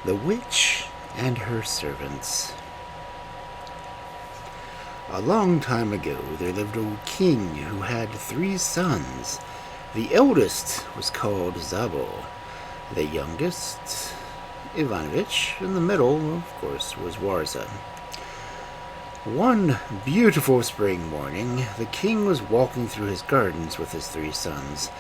The Witch and Her Servants. A long time ago, there lived a king who had 3 sons. The eldest was called Zabo, the youngest, Ivanovich, and the middle, of course, was Warza. One beautiful spring morning, the king was walking through his gardens with his 3 sons,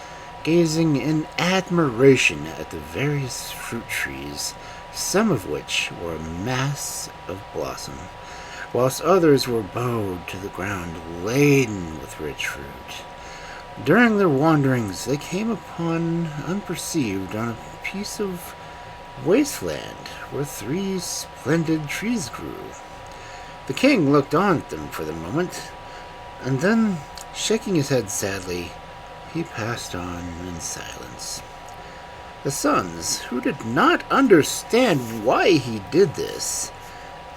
gazing in admiration at the various fruit trees, some of which were a mass of blossom, whilst others were bowed to the ground, laden with rich fruit. During their wanderings, they came upon, unperceived, on a piece of wasteland where 3 splendid trees grew. The king looked on at them for the moment, and then, shaking his head sadly, he passed on in silence. The sons, who did not understand why he did this,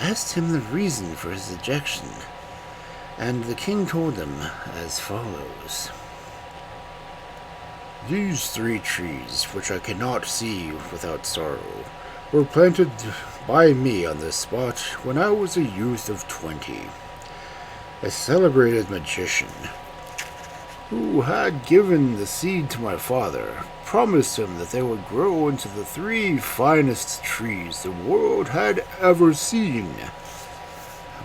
asked him the reason for his ejection, and the king told them as follows. These 3 trees, which I cannot see without sorrow, were planted by me on this spot when I was a youth of 20. A celebrated magician, who had given the seed to my father, promised him that they would grow into the 3 finest trees the world had ever seen.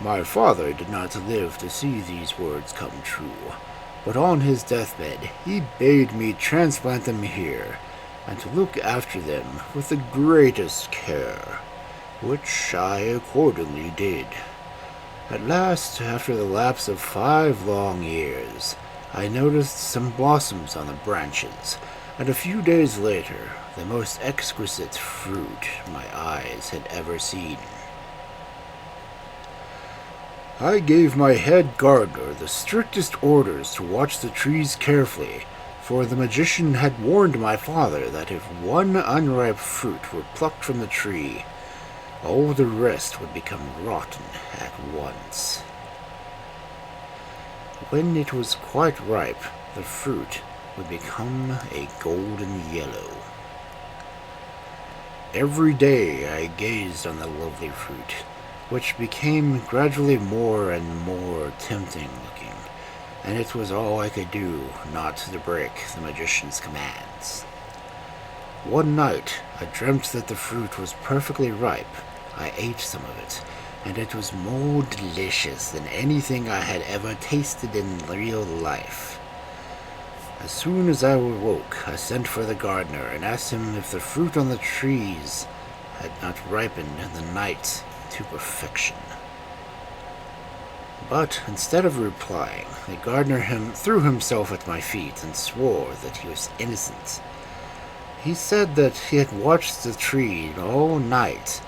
My father did not live to see these words come true, but on his deathbed he bade me transplant them here, and to look after them with the greatest care, which I accordingly did. At last, after the lapse of 5 long years, I noticed some blossoms on the branches, and a few days later, the most exquisite fruit my eyes had ever seen. I gave my head gardener the strictest orders to watch the trees carefully, for the magician had warned my father that if one unripe fruit were plucked from the tree, all the rest would become rotten at once. When it was quite ripe, the fruit would become a golden yellow. Every day I gazed on the lovely fruit, which became gradually more and more tempting looking, and it was all I could do not to break the magician's commands. One night I dreamt that the fruit was perfectly ripe. I ate some of it, and it was more delicious than anything I had ever tasted in real life. As soon as I awoke, I sent for the gardener and asked him if the fruit on the trees had not ripened in the night to perfection. But instead of replying, the gardener threw himself at my feet and swore that he was innocent. He said that he had watched the tree all night,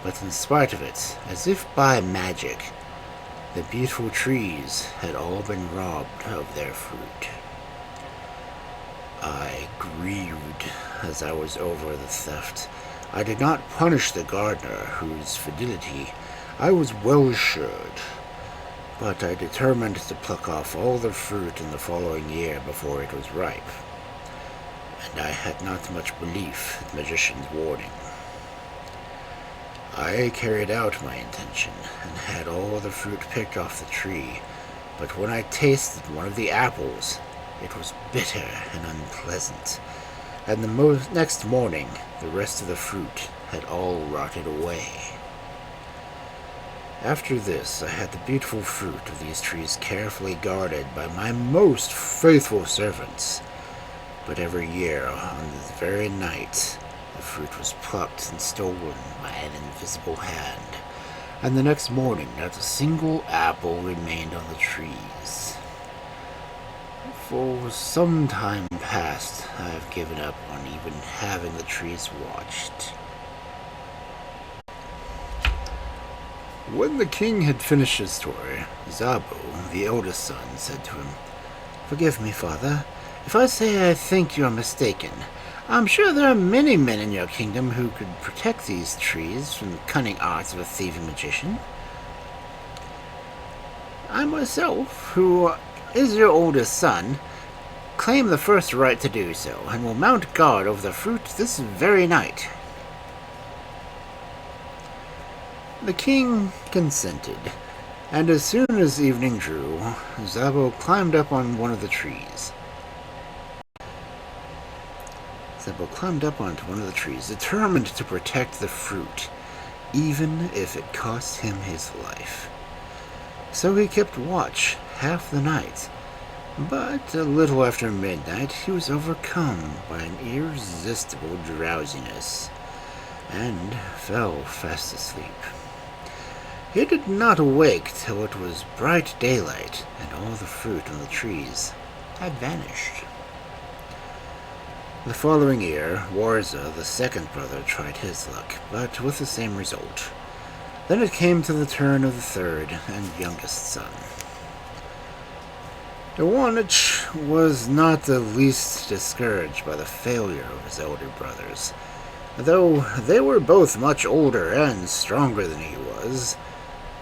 but in spite of it, as if by magic, the beautiful trees had all been robbed of their fruit. I grieved as I was over the theft. I did not punish the gardener, whose fidelity I was well assured, but I determined to pluck off all the fruit in the following year before it was ripe, and I had not much belief in the magician's warning. I carried out my intention and had all the fruit picked off the tree, but when I tasted one of the apples, it was bitter and unpleasant, and the next morning the rest of the fruit had all rotted away. After this, I had the beautiful fruit of these trees carefully guarded by my most faithful servants, but every year, on the very night, the fruit was plucked and stolen by an invisible hand, and the next morning not a single apple remained on the trees. For some time past, I have given up on even having the trees watched. When the king had finished his story, Zabo, the eldest son, said to him, "Forgive me, father, if I say I think you are mistaken. I'm sure there are many men in your kingdom who could protect these trees from the cunning arts of a thieving magician. I myself, who is your oldest son, claim the first right to do so, and will mount guard over the fruit this very night." The king consented, and as soon as evening drew, Zabo climbed up on one of the trees. Zabo climbed up onto one of the trees, determined to protect the fruit, even if it cost him his life. So he kept watch half the night, but a little after midnight he was overcome by an irresistible drowsiness, and fell fast asleep. He did not awake till it was bright daylight, and all the fruit on the trees had vanished. The following year, Warza, the second brother, tried his luck, but with the same result. Then it came to the turn of the third and youngest son. Iwanich was not the least discouraged by the failure of his elder brothers, though they were both much older and stronger than he was,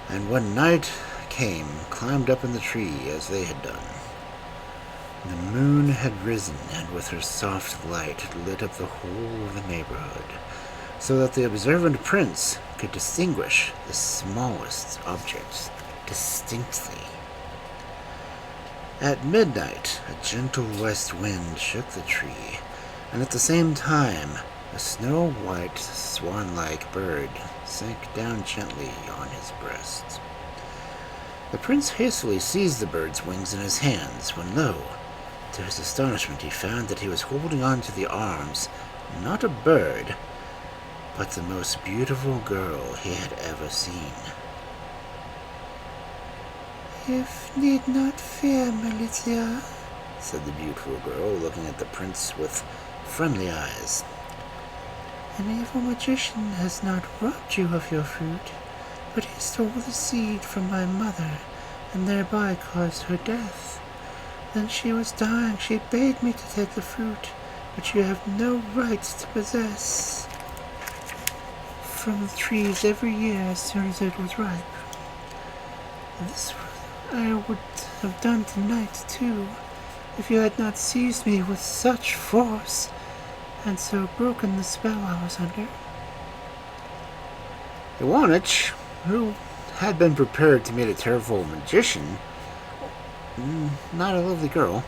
and when night came, climbed up in the tree as they had done. The moon had risen, and with her soft light lit up the whole of the neighborhood, so that the observant prince could distinguish the smallest objects distinctly. At midnight, a gentle west wind shook the tree, and at the same time, a snow-white, swan-like bird sank down gently on his breast. The prince hastily seized the bird's wings in his hands, when lo, to his astonishment he found that he was holding on to the arms, not a bird, but the most beautiful girl he had ever seen. "You need not fear, Malicia," said the beautiful girl, looking at the prince with friendly eyes. "An evil magician has not robbed you of your fruit, but he stole the seed from my mother, and thereby caused her death. Then she was dying. She begged me to take the fruit, which you have no right to possess, from the trees every year as soon as it was ripe. This I would have done tonight, too, if you had not seized me with such force, and so broken the spell I was under." Iwanich, who had been prepared to meet a terrible magician, not a lovely girl,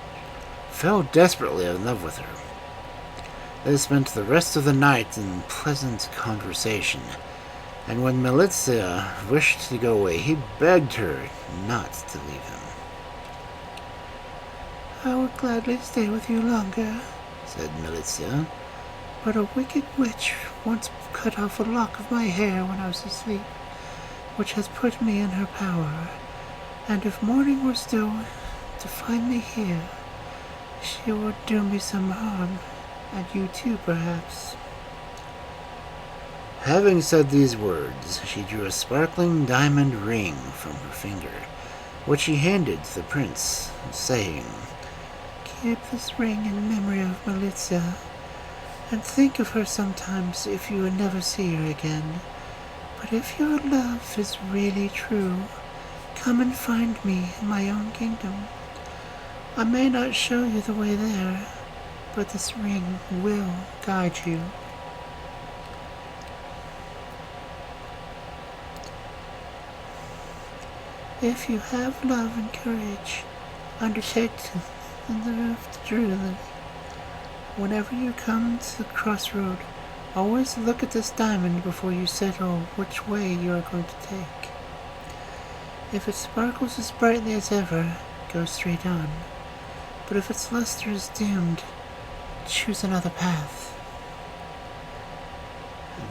fell desperately in love with her. They spent the rest of the night in pleasant conversation, and when Malicia wished to go away, he begged her not to leave him. "I would gladly stay with you longer," said Malicia, "but a wicked witch once cut off a lock of my hair when I was asleep, which has put me in her power, and if morning were still to find me here, she would do me some harm, and you too, perhaps." Having said these words, she drew a sparkling diamond ring from her finger, which she handed to the prince, saying, "Keep this ring in memory of Malicia, and think of her sometimes if you would never see her again. But if your love is really true, come and find me in my own kingdom. I may not show you the way there, but this ring will guide you." "If you have love and courage, undertake in the road to Drury. Whenever you come to the crossroad, always look at this diamond before you settle which way you are going to take. If it sparkles as brightly as ever, go straight on, but if its luster is dimmed, choose another path."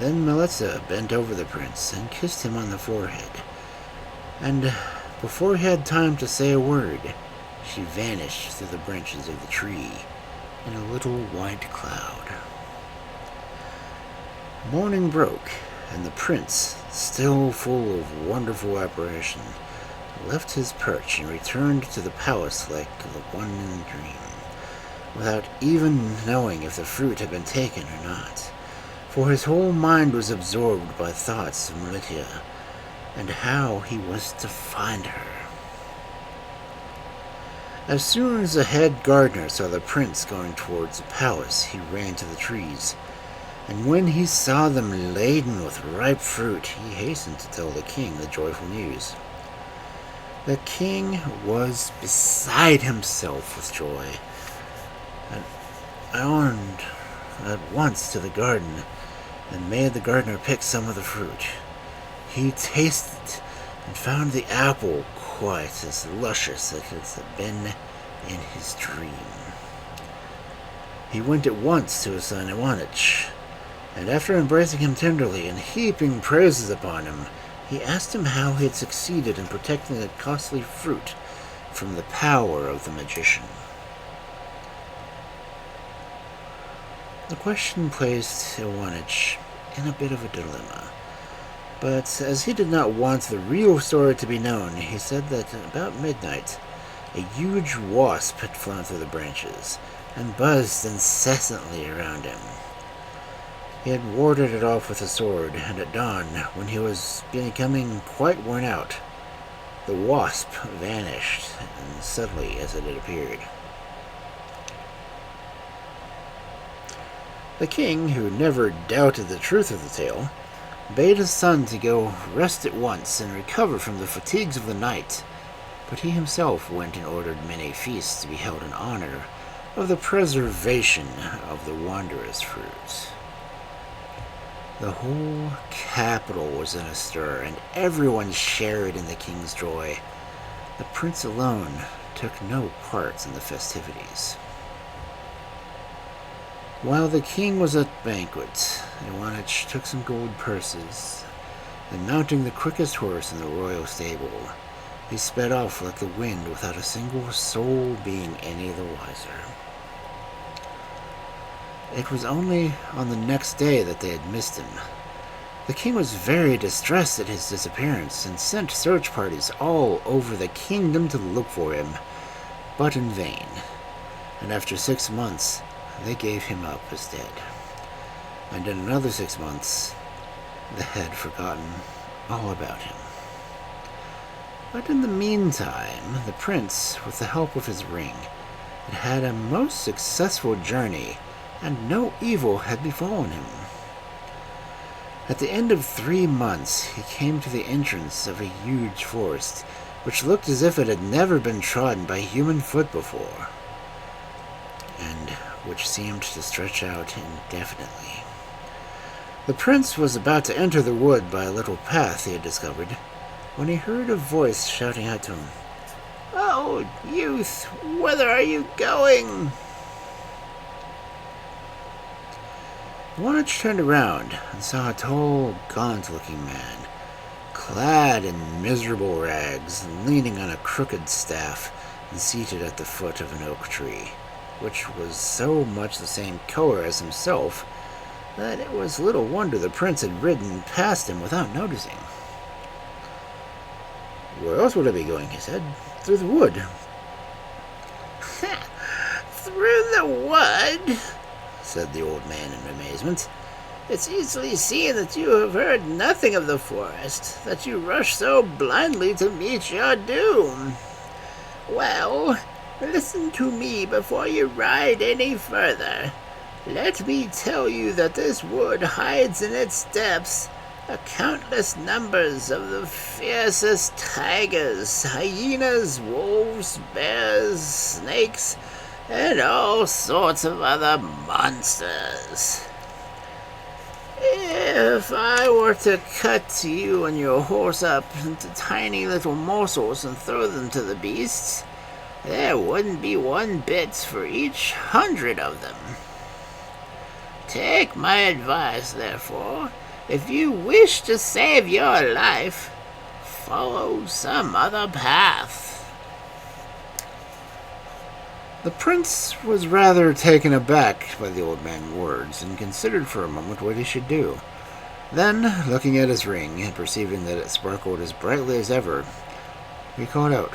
Then Melissa bent over the prince and kissed him on the forehead, and before he had time to say a word, she vanished through the branches of the tree in a little white cloud. Morning broke, and the prince, still full of wonderful apparition, left his perch and returned to the palace like the one in the dream, without even knowing if the fruit had been taken or not, for his whole mind was absorbed by thoughts of Malicia, and how he was to find her. As soon as the head gardener saw the prince going towards the palace, he ran to the trees, And when he saw them laden with ripe fruit, he hastened to tell the king the joyful news. The king was beside himself with joy, and owned at once to the garden and made the gardener pick some of the fruit. He tasted and found the apple quite as luscious as it had been in his dream. He went at once to his son Iwanich, and after embracing him tenderly and heaping praises upon him, he asked him how he had succeeded in protecting the costly fruit from the power of the magician. The question placed Iwanich in a bit of a dilemma, but as he did not want the real story to be known, he said that about midnight, a huge wasp had flown through the branches and buzzed incessantly around him. He had warded it off with a sword, and at dawn, when he was becoming quite worn out, the wasp vanished as suddenly as it had appeared. The king, who never doubted the truth of the tale, bade his son to go rest at once and recover from the fatigues of the night, but he himself went and ordered many feasts to be held in honor of the preservation of the wondrous fruit. The whole capital was in a stir, and everyone shared in the king's joy. The prince alone took no part in the festivities. While the king was at banquet, Iwanich took some gold purses, and mounting the quickest horse in the royal stable, he sped off like the wind without a single soul being any the wiser. It was only on the next day that they had missed him. The king was very distressed at his disappearance and sent search parties all over the kingdom to look for him, but in vain, and after 6 months they gave him up as dead. And in another 6 months they had forgotten all about him. But in the meantime, the prince, with the help of his ring, had had a most successful journey, and no evil had befallen him. At the end of 3 months, he came to the entrance of a huge forest, which looked as if it had never been trodden by human foot before, and which seemed to stretch out indefinitely. The prince was about to enter the wood by a little path he had discovered, when he heard a voice shouting out to him, "Oh, youth, whither are you going?" Iwanich turned around and saw a tall, gaunt-looking man, clad in miserable rags, leaning on a crooked staff, and seated at the foot of an oak tree, which was so much the same color as himself that it was little wonder the prince had ridden past him without noticing. "Where else would I be going?" he said. "Through the wood." "Through the wood?" said the old man in amazement. "It's easily seen that you have heard nothing of the forest, that you rush so blindly to meet your doom. Well, listen to me before you ride any further. Let me tell you that this wood hides in its depths a countless numbers of the fiercest tigers, hyenas, wolves, bears, snakes, and all sorts of other monsters. If I were to cut you and your horse up into tiny little morsels and throw them to the beasts, there wouldn't be one bit for each 100 of them. Take my advice, therefore. If you wish to save your life, follow some other path." The prince was rather taken aback by the old man's words, and considered for a moment what he should do. Then, looking at his ring, and perceiving that it sparkled as brightly as ever, he called out,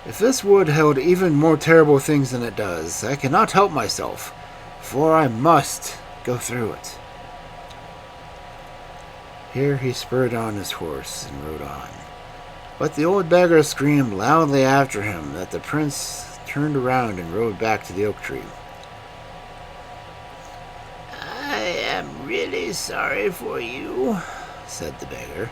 "If this wood held even more terrible things than it does, I cannot help myself, for I must go through it." Here he spurred on his horse and rode on, but the old beggar screamed loudly after him that the prince turned around and rode back to the oak tree. "I very sorry for you," said the beggar.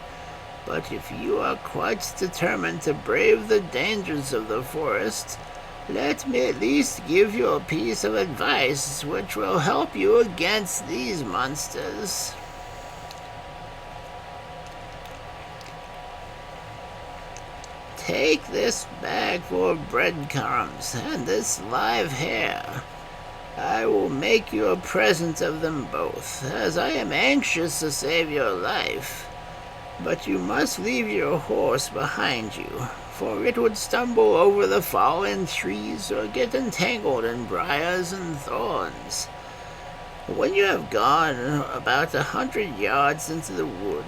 "But if you are quite determined to brave the dangers of the forest, let me at least give you a piece of advice which will help you against these monsters. Take this bag full of breadcrumbs and this live hair. I will make you a present of them both, as I am anxious to save your life. But you must leave your horse behind you, for it would stumble over the fallen trees or get entangled in briars and thorns. When you have gone about 100 yards into the wood,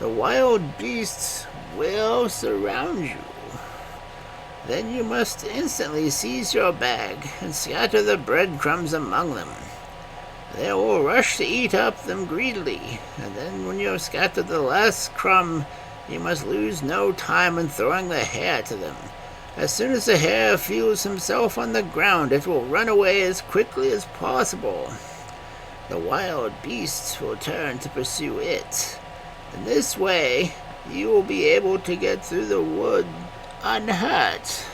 the wild beasts will surround you. Then you must instantly seize your bag and scatter the breadcrumbs among them. They will rush to eat up them greedily, and then when you have scattered the last crumb, you must lose no time in throwing the hare to them. As soon as the hare feels himself on the ground, it will run away as quickly as possible. The wild beasts will turn to pursue it. In this way, you will be able to get through the wood unhurt."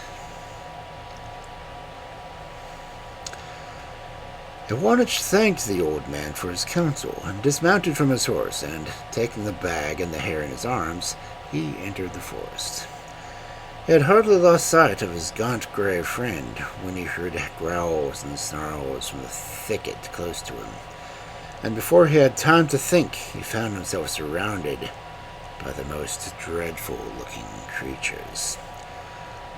Iwanich thanked the old man for his counsel and dismounted from his horse, and, taking the bag and the hare in his arms, he entered the forest. He had hardly lost sight of his gaunt gray friend when he heard growls and snarls from the thicket close to him, and before he had time to think, he found himself surrounded by the most dreadful-looking creatures.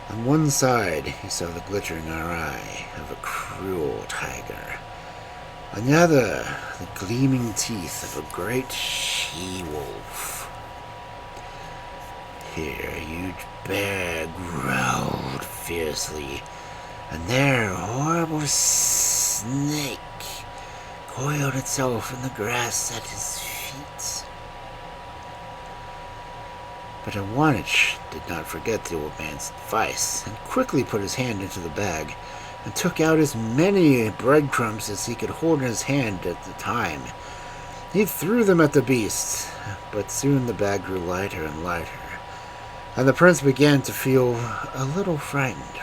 On one side, he saw the glittering eye of a cruel tiger. On the other, the gleaming teeth of a great she-wolf. Here, a huge bear growled fiercely, and there, a horrible snake coiled itself in the grass at his feet. But Iwanich did not forget the old man's advice, and quickly put his hand into the bag and took out as many breadcrumbs as he could hold in his hand at the time. He threw them at the beast, but soon the bag grew lighter and lighter, and the prince began to feel a little frightened.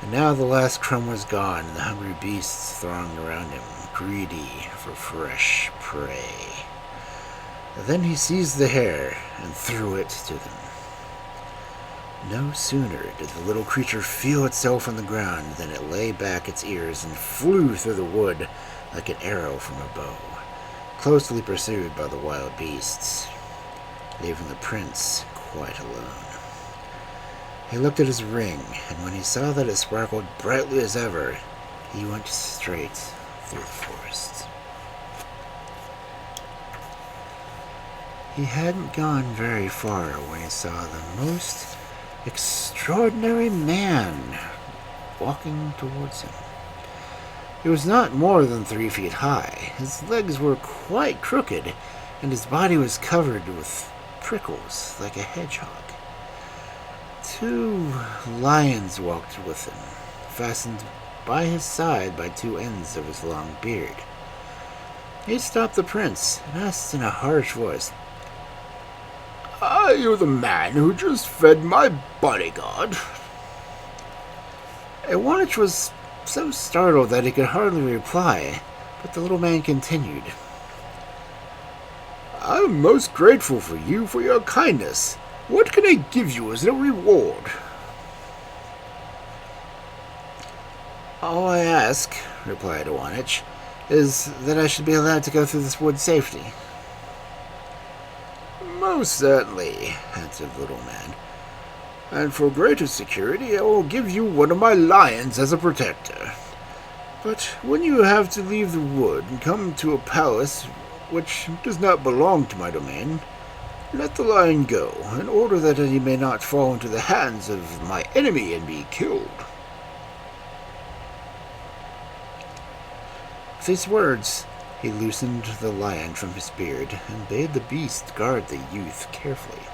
And now the last crumb was gone, and the hungry beasts thronged around him, greedy for fresh prey. Then he seized the hare and threw it to them. No sooner did the little creature feel itself on the ground than it lay back its ears and flew through the wood like an arrow from a bow, closely pursued by the wild beasts, leaving the prince quite alone. He looked at his ring, and when he saw that it sparkled brightly as ever, he went straight through the forest. He hadn't gone very far when he saw the most extraordinary man walking towards him. He was not more than 3 feet high. His legs were quite crooked, and his body was covered with prickles like a hedgehog. 2 lions walked with him, fastened by his side by 2 ends of his long beard. He stopped the prince and asked in a harsh voice, "Are you the man who just fed my bodyguard?" Iwanich was so startled that he could hardly reply, but the little man continued, "I'm most grateful for your kindness. What can I give you as a reward?" "All I ask," replied Iwanich, "is that I should be allowed to go through this wood safely." "Most certainly," answered the little man. "And for greater security, I will give you one of my lions as a protector. But when you have to leave the wood and come to a palace which does not belong to my domain, let the lion go, in order that he may not fall into the hands of my enemy and be killed." With these words, he loosened the lion from his beard and bade the beast guard the youth carefully.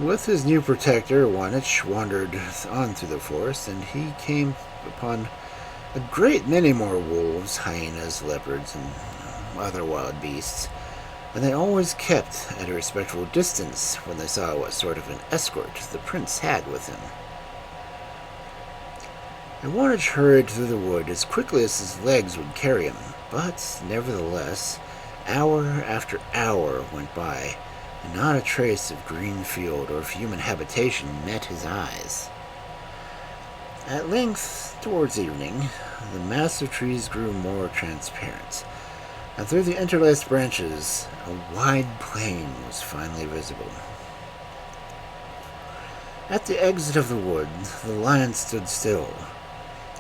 With his new protector, Iwanich wandered on through the forest, and he came upon a great many more wolves, hyenas, leopards, and other wild beasts, and they always kept at a respectful distance when they saw what sort of an escort the prince had with him. Iwanich hurried through the wood as quickly as his legs would carry him, but nevertheless, hour after hour went by, and not a trace of green field or of human habitation met his eyes. At length, towards evening, the mass of trees grew more transparent, and through the interlaced branches, a wide plain was finally visible. At the exit of the wood, the lion stood still,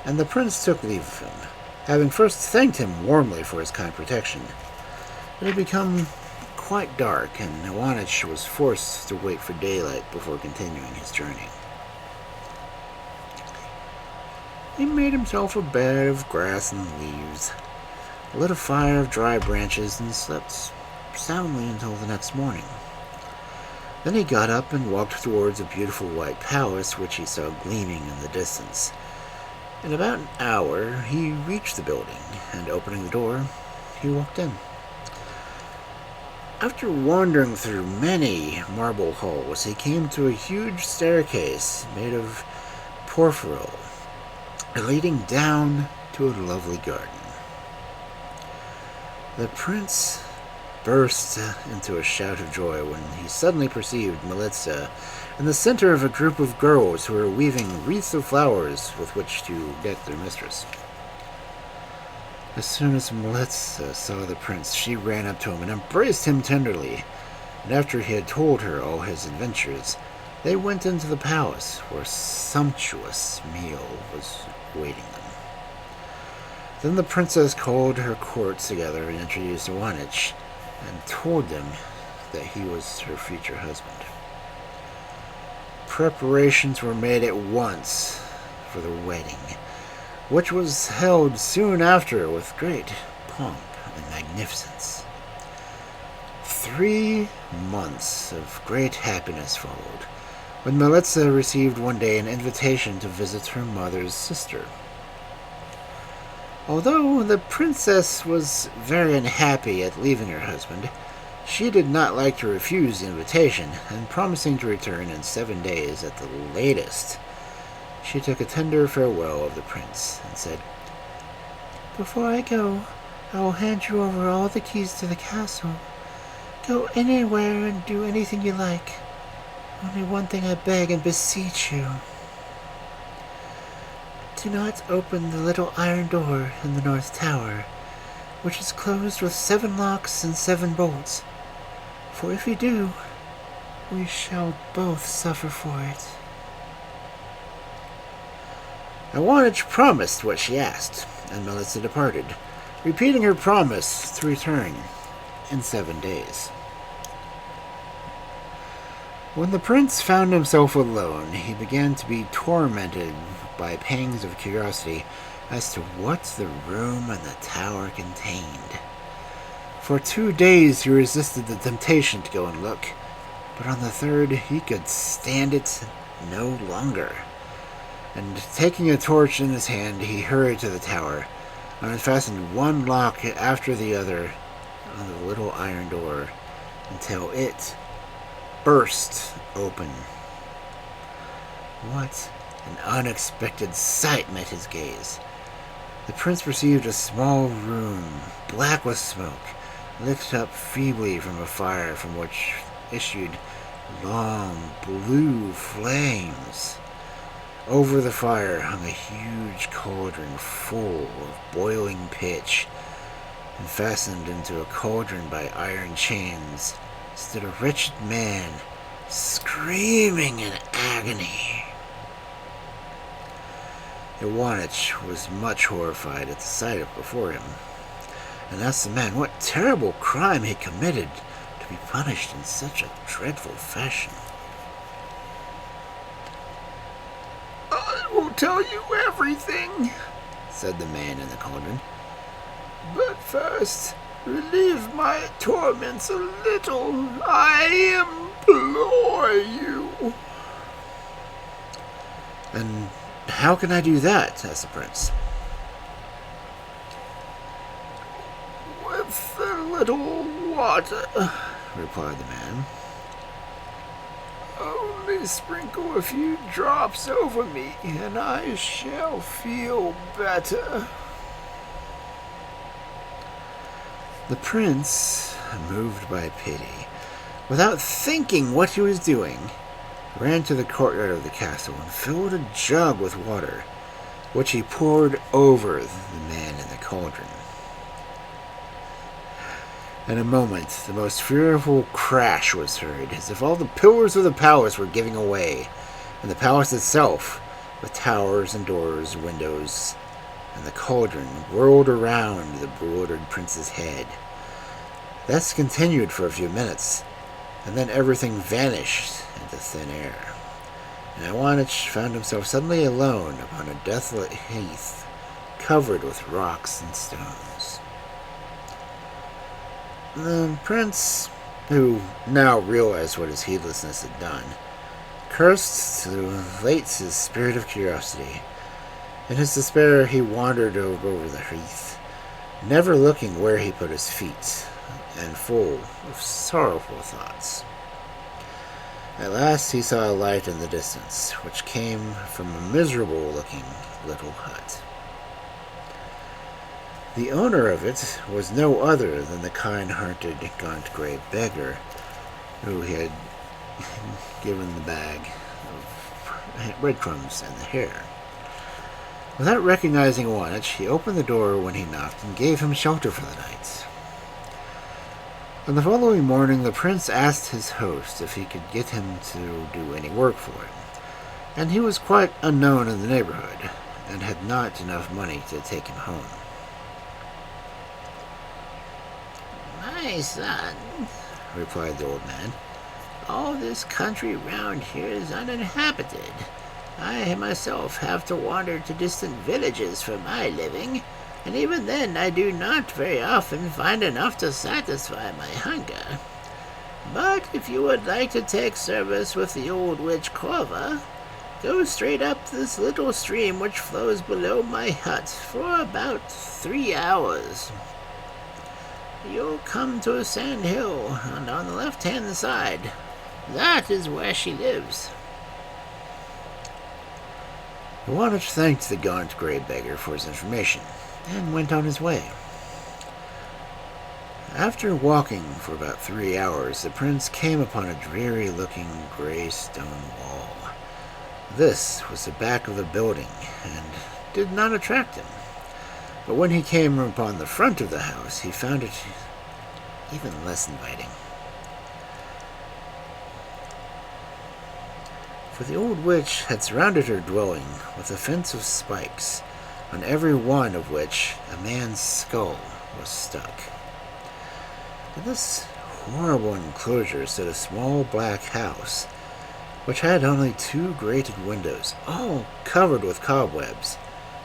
and the prince took leave of him, having first thanked him warmly for his kind protection. It had become quite dark, and Iwanich was forced to wait for daylight before continuing his journey. He made himself a bed of grass and leaves, lit a fire of dry branches, and slept soundly until the next morning. Then he got up and walked towards a beautiful white palace which he saw gleaming in the distance. In about an hour he reached the building, and opening the door, he walked in. After wandering through many marble halls, he came to a huge staircase made of porphyro, leading down to a lovely garden. The prince burst into a shout of joy when he suddenly perceived Melitza in the center of a group of girls who were weaving wreaths of flowers with which to deck their mistress. As soon as Melitza saw the prince, she ran up to him and embraced him tenderly, and after he had told her all his adventures, they went into the palace, where a sumptuous meal was awaiting them. Then the princess called her court together and introduced Iwanich, and told them that he was her future husband. Preparations were made at once for the wedding, which was held soon after with great pomp and magnificence. 3 months of great happiness followed, when Melitza received one day an invitation to visit her mother's sister. Although the princess was very unhappy at leaving her husband, she did not like to refuse the invitation, and promising to return in 7 days at the latest, she took a tender farewell of the prince and said, "Before I go, I will hand you over all the keys to the castle. Go anywhere and do anything you like. Only one thing I beg and beseech you. Do not open the little iron door in the north tower, which is closed with 7 locks and 7 bolts. For if you do, we shall both suffer for it." Iwanich promised what she asked, and Melitza departed, repeating her promise to return in 7 days. When the prince found himself alone, he began to be tormented by pangs of curiosity as to what the room and the tower contained. For 2 days he resisted the temptation to go and look, but on the 3rd he could stand it no longer, and taking a torch in his hand, he hurried to the tower and unfastened one lock after the other on the little iron door until it burst open. What an unexpected sight met his gaze. The prince perceived a small room, black with smoke, lit up feebly from a fire from which issued long blue flames. Over the fire hung a huge cauldron full of boiling pitch, and fastened into a cauldron by iron chains stood a wretched man, screaming in agony. Iwanich was much horrified at the sight of before him, and asked the man what terrible crime he committed to be punished in such a dreadful fashion. "I will tell you everything," said the man in the cauldron. "but first, relieve my torments a little, I implore you." "And how can I do that?" asked the prince. little water," replied the man. "Only sprinkle a few drops over me, and I shall feel better." The prince, moved by pity, without thinking what he was doing, ran to the courtyard of the castle and filled a jug with water, which he poured over the man in the cauldron. In a moment, the most fearful crash was heard, as if all the pillars of the palace were giving away, and the palace itself, with towers and doors and windows, and the cauldron whirled around the bewildered prince's head. This continued for a few minutes, and then everything vanished into thin air, and Iwanich found himself suddenly alone upon a desolate heath covered with rocks and stones. The prince, who now realized what his heedlessness had done, cursed to late his spirit of curiosity. In his despair, he wandered over the heath, never looking where he put his feet, and full of sorrowful thoughts. At last he saw a light in the distance, which came from a miserable-looking little hut. The owner of it was no other than the kind-hearted gaunt gray beggar who he had given the bag of breadcrumbs and the hare. Without recognizing Iwanich, he opened the door when he knocked and gave him shelter for the night. On the following morning, the prince asked his host if he could get him to do any work for him, and he was quite unknown in the neighborhood, and had not enough money to take him home. "My son," replied the old man, "all this country round here is uninhabited. I myself have to wander to distant villages for my living, and even then I do not very often find enough to satisfy my hunger. But if you would like to take service with the old witch Corva, go straight up this little stream which flows below my hut for about 3 hours. You'll come to a sand hill, and on the left-hand side, that is where she lives." Iwanich thanked the gaunt gray beggar for his information, and went on his way. After walking for about 3 hours, the prince came upon a dreary-looking gray stone wall. This was the back of the building, and did not attract him. But when he came upon the front of the house, he found it even less inviting. For the old witch had surrounded her dwelling with a fence of spikes, on every one of which a man's skull was stuck. In this horrible enclosure stood a small black house, which had only 2 grated windows, all covered with cobwebs,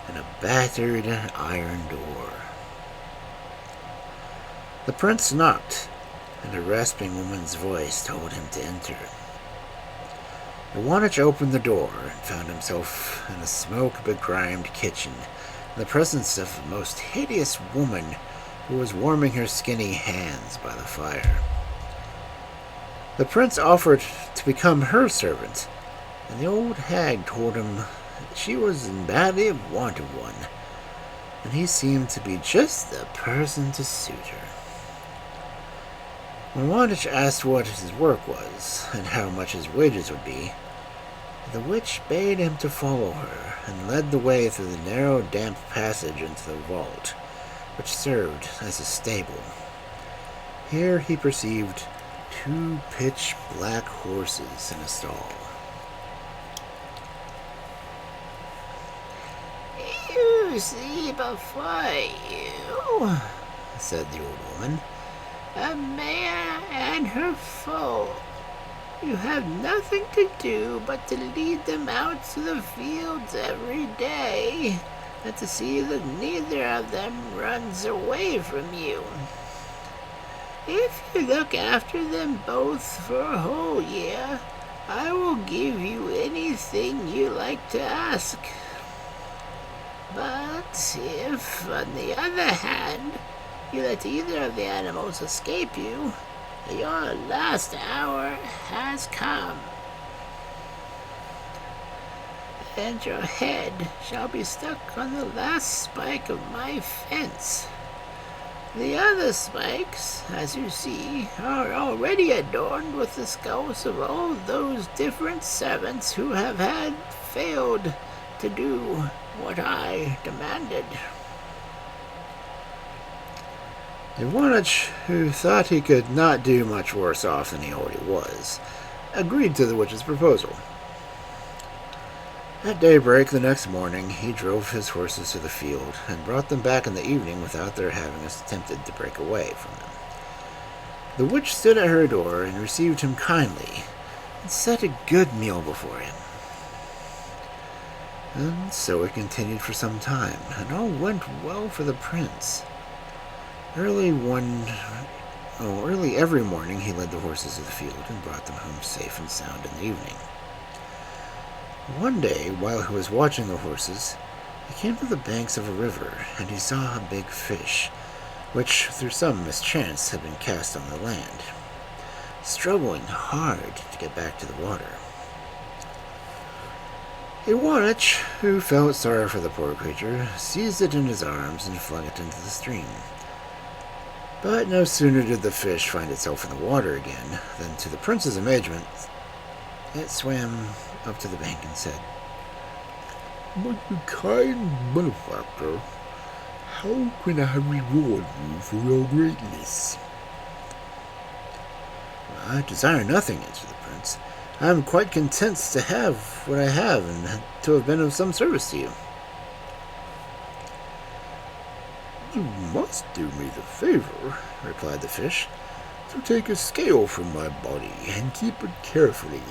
and a battered iron door. The prince knocked, and a rasping woman's voice told him to enter. Iwanich opened the door and found himself in a smoke-begrimed kitchen, in the presence of a most hideous woman who was warming her skinny hands by the fire. The prince offered to become her servant, and the old hag told him she was in badly of want of one, and he seemed to be just the person to suit her. When Iwanich asked what his work was, and how much his wages would be, the witch bade him to follow her, and led the way through the narrow, damp passage into the vault, which served as a stable. Here he perceived 2 pitch-black horses in a stall. "You see before you," said the old woman, "a mare and her foal. You have nothing to do but to lead them out to the fields every day, and to see that neither of them runs away from you. If you look after them both for a whole year, I will give you anything you like to ask. But if, on the other hand, you let either of the animals escape you, your last hour has come, and your head shall be stuck on the last spike of my fence. The other spikes, as you see, are already adorned with the skulls of all those different servants who have failed to do what I demanded. Iwanich, who thought he could not do much worse off than he already was, agreed to the witch's proposal. At daybreak the next morning, he drove his horses to the field and brought them back in the evening without their having attempted to break away from him. The witch stood at her door and received him kindly and set a good meal before him. And so it continued for some time, and all went well for the prince. Early every morning he led the horses to the field and brought them home safe and sound in the evening. One day, while he was watching the horses, he came to the banks of a river, and he saw a big fish, which, through some mischance, had been cast on the land, struggling hard to get back to the water. Iwanich, who felt sorry for the poor creature, seized it in his arms and flung it into the stream. But no sooner did the fish find itself in the water again than, to the prince's amazement, it swam up to the bank and said, "My kind benefactor, how can I reward you for your greatness?" "I desire nothing," answered the prince. "I am quite content to have what I have and to have been of some service to you." "You must do me the favor," replied the fish, "to take a scale from my body and keep it carefully.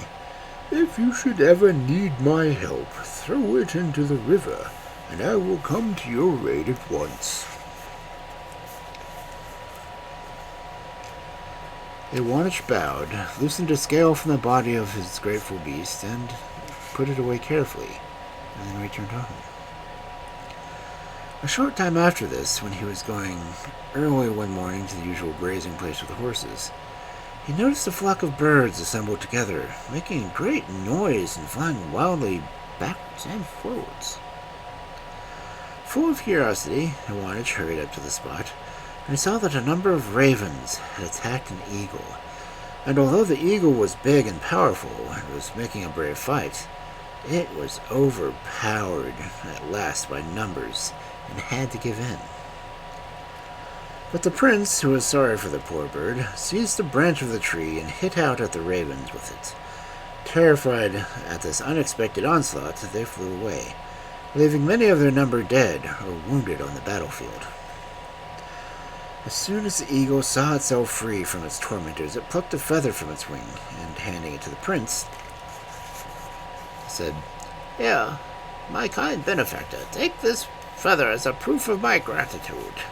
If you should ever need my help, throw it into the river, and I will come to your aid at once." Iwanich bowed, loosened a scale from the body of his grateful beast, and put it away carefully, and then returned home. A short time after this, when he was going early one morning to the usual grazing place for the horses, he noticed a flock of birds assembled together, making a great noise and flying wildly backwards and forwards. Full of curiosity, Iwanich hurried up to the spot, and he saw that a number of ravens had attacked an eagle, and although the eagle was big and powerful and was making a brave fight, it was overpowered at last by numbers and had to give in. But the prince, who was sorry for the poor bird, seized a branch of the tree and hit out at the ravens with it. Terrified at this unexpected onslaught, they flew away, leaving many of their number dead or wounded on the battlefield. As soon as the eagle saw itself free from its tormentors, it plucked a feather from its wing, and handing it to the prince, said, "Here, my kind benefactor, take this feather as a proof of my gratitude.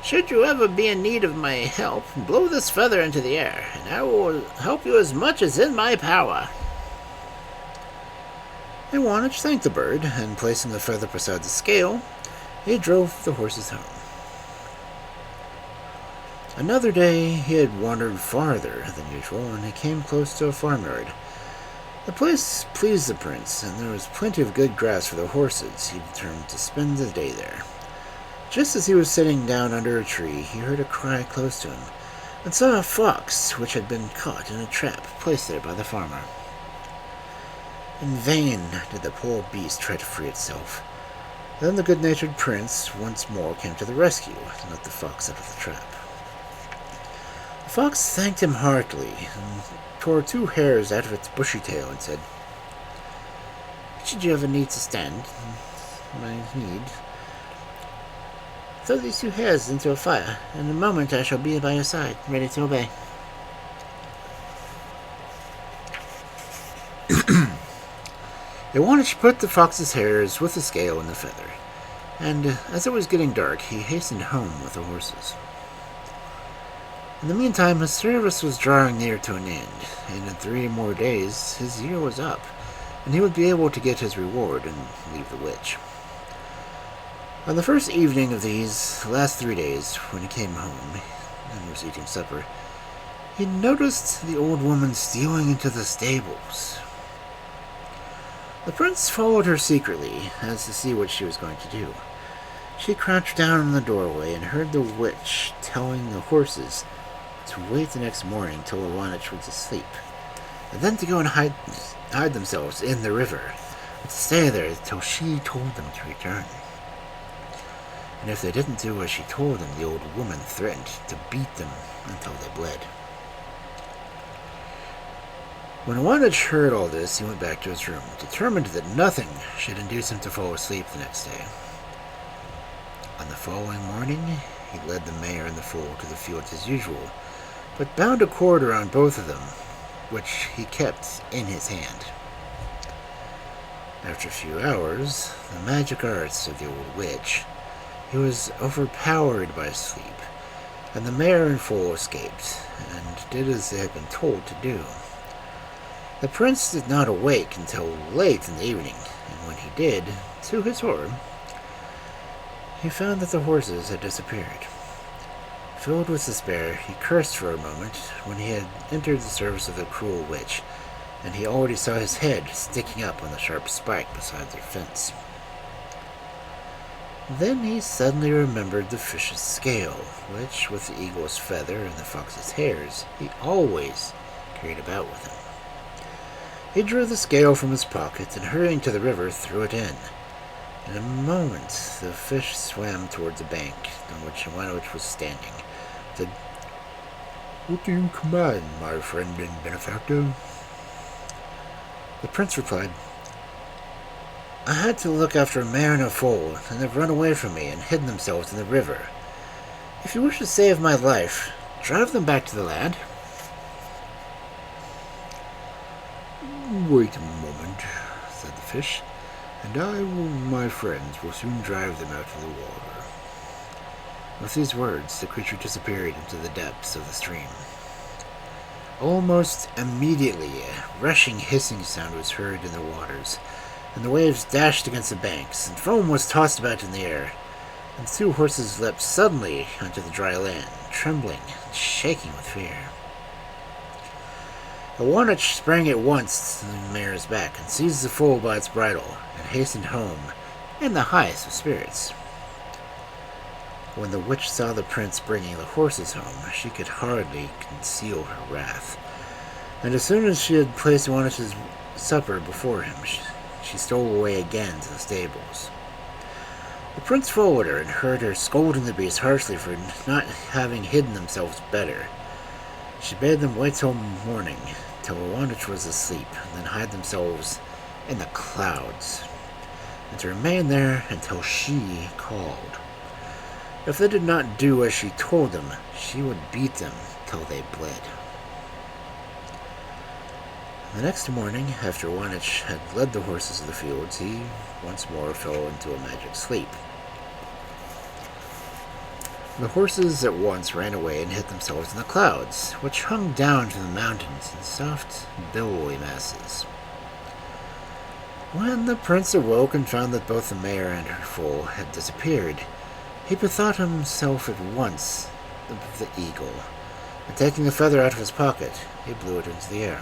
Should you ever be in need of my help, blow this feather into the air, and I will help you as much as in my power." Iwanich thanked the bird, and placing the feather beside the scale, he drove the horses home. Another day he had wandered farther than usual, and he came close to a farmyard. The place pleased the prince, and there was plenty of good grass for the horses. He determined to spend the day there. Just as he was sitting down under a tree, he heard a cry close to him, and saw a fox which had been caught in a trap placed there by the farmer. In vain did the poor beast try to free itself. Then the good-natured prince once more came to the rescue and let the fox out of the trap. The fox thanked him heartily and tore 2 hairs out of its bushy tail and said, "Should you ever need to stand, throw these 2 hairs into a fire. In a moment I shall be by your side, ready to obey." Iwanich put the fox's hairs with the scale and the feather, and as it was getting dark, he hastened home with the horses. In the meantime, his service was drawing near to an end, and in 3 more days his year was up, and he would be able to get his reward and leave the witch. On the first evening of these last 3 days, when he came home and was eating supper, he noticed the old woman stealing into the stables. The prince followed her secretly, as to see what she was going to do. She crouched down in the doorway and heard the witch telling the horses to wait the next morning till Iwanich was asleep, and then to go and hide themselves in the river, and to stay there till she told them to return. And if they didn't do as she told them, the old woman threatened to beat them until they bled. When Iwanich heard all this, he went back to his room, determined that nothing should induce him to fall asleep the next day. On the following morning, he led the mare and the foal to the fields as usual, but bound a cord around both of them, which he kept in his hand. After a few hours, the magic arts of the old witch, he was overpowered by sleep, and the mare and foal escaped, and did as they had been told to do. The prince did not awake until late in the evening, and when he did, to his horror, he found that the horses had disappeared. Filled with despair, he cursed for a moment when he had entered the service of the cruel witch, and he already saw his head sticking up on the sharp spike beside their fence. Then he suddenly remembered the fish's scale, which, with the eagle's feather and the fox's hairs, he always carried about with him. He drew the scale from his pocket and, hurrying to the river, threw it in. In a moment, the fish swam towards the bank on which Iwanich was standing. Said, "What do you command, my friend and benefactor?" The prince replied, "I had to look after a mare and a foal, and they've run away from me and hidden themselves in the river. If you wish to save my life, drive them back to the land." "Wait a moment," said the fish, "and I and my friends will soon drive them out of the water." With these words, the creature disappeared into the depths of the stream. Almost immediately, a rushing, hissing sound was heard in the waters, and the waves dashed against the banks, and foam was tossed about in the air, and the two horses leapt suddenly onto the dry land, trembling and shaking with fear. Iwanich sprang at once to the mare's back and seized the foal by its bridle, and hastened home in the highest of spirits. When the witch saw the prince bringing the horses home, she could hardly conceal her wrath, and as soon as she had placed Iwanich's supper before him, she stole away again to the stables. The prince followed her and heard her scolding the beasts harshly for not having hidden themselves better. She bade them wait till morning, till Iwanich was asleep, and then hide themselves in the clouds, and to remain there until she called. If they did not do as she told them, she would beat them till they bled. The next morning, after Iwanich had led the horses to the fields, he once more fell into a magic sleep. The horses at once ran away and hid themselves in the clouds, which hung down to the mountains in soft, billowy masses. When the prince awoke and found that both the mare and her foal had disappeared, he bethought himself at once of the eagle, and taking the feather out of his pocket, he blew it into the air.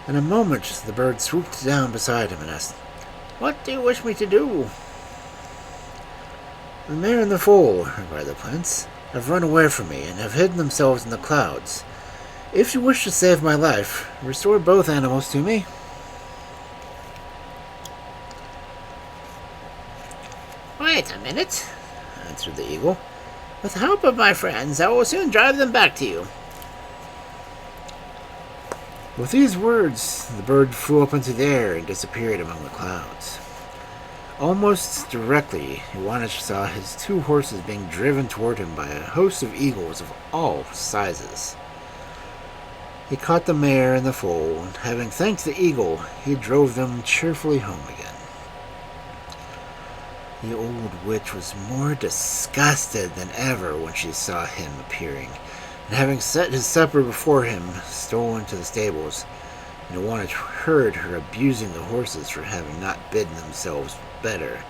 In a moment, the bird swooped down beside him and asked, "What do you wish me to do?" "The mare and the foal," replied the prince, "have run away from me and have hidden themselves in the clouds. If you wish to save my life, restore both animals to me." "Wait a minute," answered the eagle. "With the help of my friends, I will soon drive them back to you." With these words, the bird flew up into the air and disappeared among the clouds. Almost directly, Iwanich saw his two horses being driven toward him by a host of eagles of all sizes. He caught the mare and the foal, and having thanked the eagle, he drove them cheerfully home again. The old witch was more disgusted than ever when she saw him appearing, and having set his supper before him, stole into the stables, and Iwanich heard her abusing the horses for having not bidden themselves better,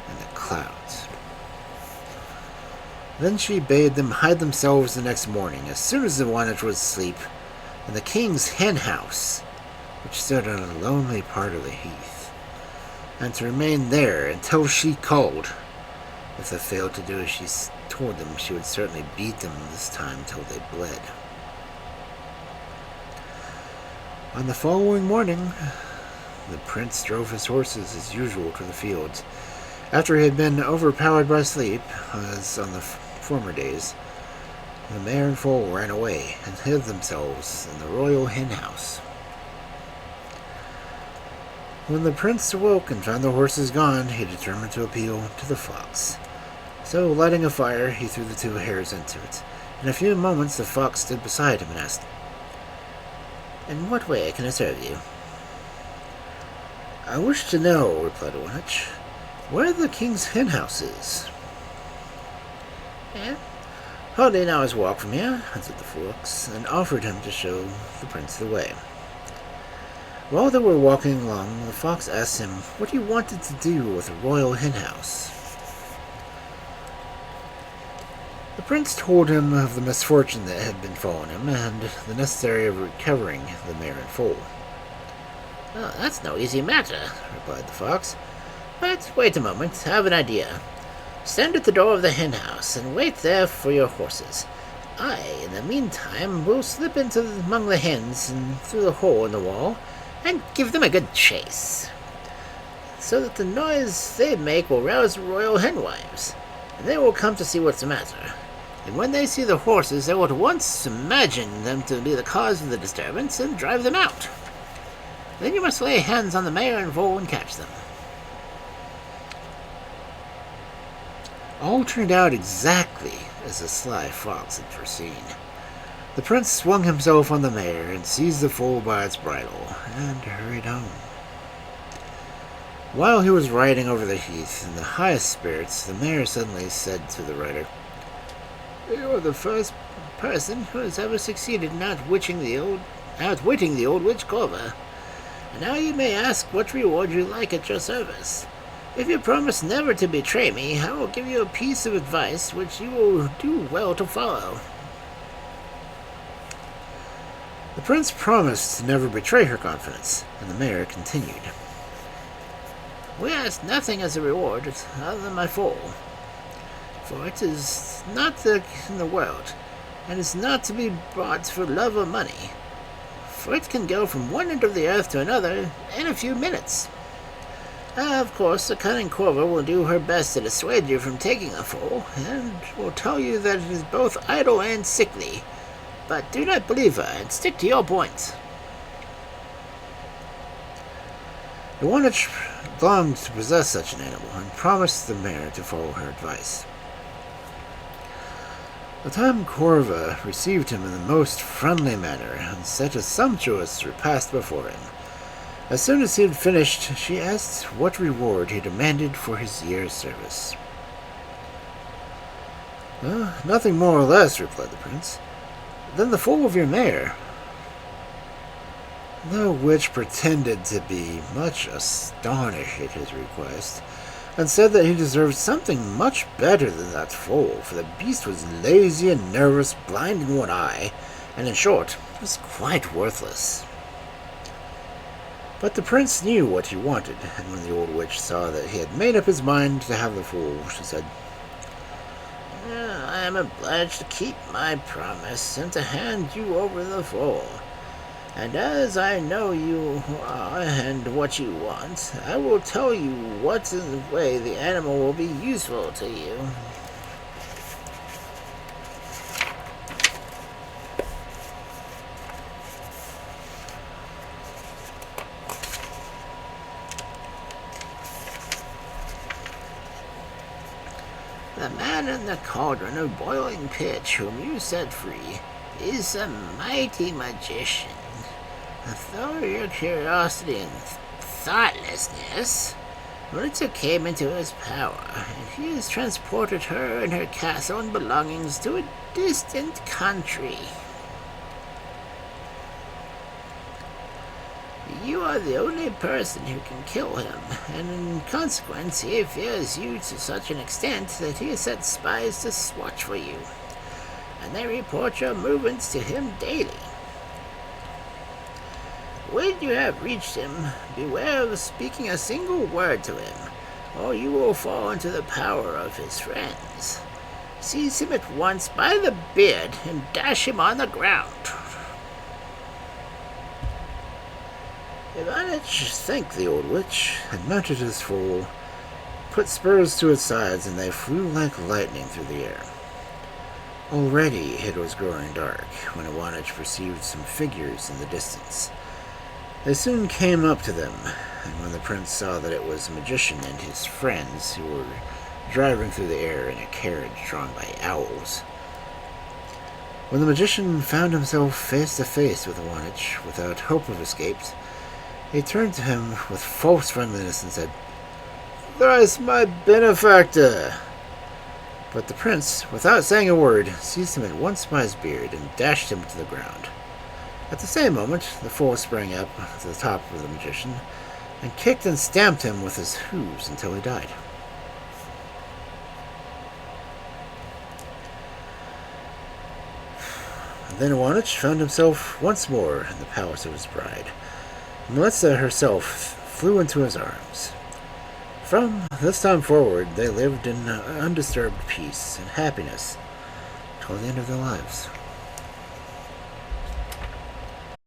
and the clouds. Then she bade them hide themselves the next morning, as soon as the Wanich was asleep, in the king's hen house, which stood on a lonely part of the heath, and to remain there until she called. If they failed to do as she told them, she would certainly beat them this time until they bled. On the following morning, the prince drove his horses as usual to the fields. After he had been overpowered by sleep, as on the former days, the mare and foal ran away and hid themselves in the royal hen house. When the prince awoke and found the horses gone, he determined to appeal to the fox. So, lighting a fire, he threw the 2 hares into it. In a few moments, the fox stood beside him and asked, "In what way can I serve you?" "I wish to know," replied the Wanich, "where the king's hen house is." "Hardly an hour's walk from here," answered the fox, and offered him to show the prince the way. While they were walking along, the fox asked him what he wanted to do with a royal hen house. The prince told him of the misfortune that had befallen him, and the necessity of recovering the mare and foal. "Oh, that's no easy matter," replied the fox. "But wait a moment, I have an idea. Stand at the door of the hen house and wait there for your horses. I, in the meantime, will slip among the hens and through the hole in the wall and give them a good chase, so that the noise they make will rouse the royal hen wives, and they will come to see what's the matter. And when they see the horses, they will at once imagine them to be the cause of the disturbance and drive them out. Then you must lay hands on the mare and foal and catch them." All turned out exactly as the sly fox had foreseen. The prince swung himself on the mare and seized the foal by its bridle and hurried home. While he was riding over the heath in the highest spirits, the mare suddenly said to the rider, "You are the first person who has ever succeeded in outwitting the old witch Corva. And now you may ask what reward you like at your service. If you promise never to betray me, I will give you a piece of advice which you will do well to follow." The prince promised to never betray her confidence, and the mare continued, "We ask nothing as a reward other than my foal, for it is not in the world, and is not to be bought for love or money, for it can go from one end of the earth to another in a few minutes. Of course, the cunning Corva will do her best to dissuade you from taking the foal, and will tell you that it is both idle and sickly, but do not believe her, and stick to your point." The Wanich longed to possess such an animal, and promised the mare to follow her advice. The time Corva received him in the most friendly manner, and set a sumptuous repast before him. As soon as he had finished, she asked what reward he demanded for his year's service. "Nothing more or less," replied the prince, "than the foal of your mare." The witch pretended to be much astonished at his request, and said that he deserved something much better than that foal, for the beast was lazy and nervous, blind in one eye, and in short, was quite worthless. But the prince knew what he wanted, and when the old witch saw that he had made up his mind to have the fool, she said, "I am obliged to keep my promise and to hand you over the foal. And as I know you are and what you want, I will tell you what in the way the animal will be useful to you." "The man in the cauldron of boiling pitch whom you set free is a mighty magician. Through your curiosity and thoughtlessness, Maritza came into his power, and he has transported her and her castle and belongings to a distant country. you are the only person who can kill him, and in consequence he fears you to such an extent that he has set spies to watch for you, and they report your movements to him daily. When you have reached him, beware of speaking a single word to him, or you will fall into the power of his friends. Seize him at once by the beard and dash him on the ground." Ivanich thanked the old witch and mounted his foal, put spurs to its sides, and they flew like lightning through the air. Already it was growing dark when Ivanich perceived some figures in the distance. They soon came up to them, and when the prince saw that it was a magician and his friends who were driving through the air in a carriage drawn by owls. When the magician found himself face to face with Ivanich, without hope of escape, he turned to him with false friendliness and said, "Thrice my benefactor!" But the prince, without saying a word, seized him at once by his beard and dashed him to the ground. At the same moment, the fool sprang up to the top of the magician and kicked and stamped him with his hooves until he died. Then Ivanich found himself once more in the palace of his bride. Melissa herself flew into his arms. From this time forward, they lived in undisturbed peace and happiness till the end of their lives.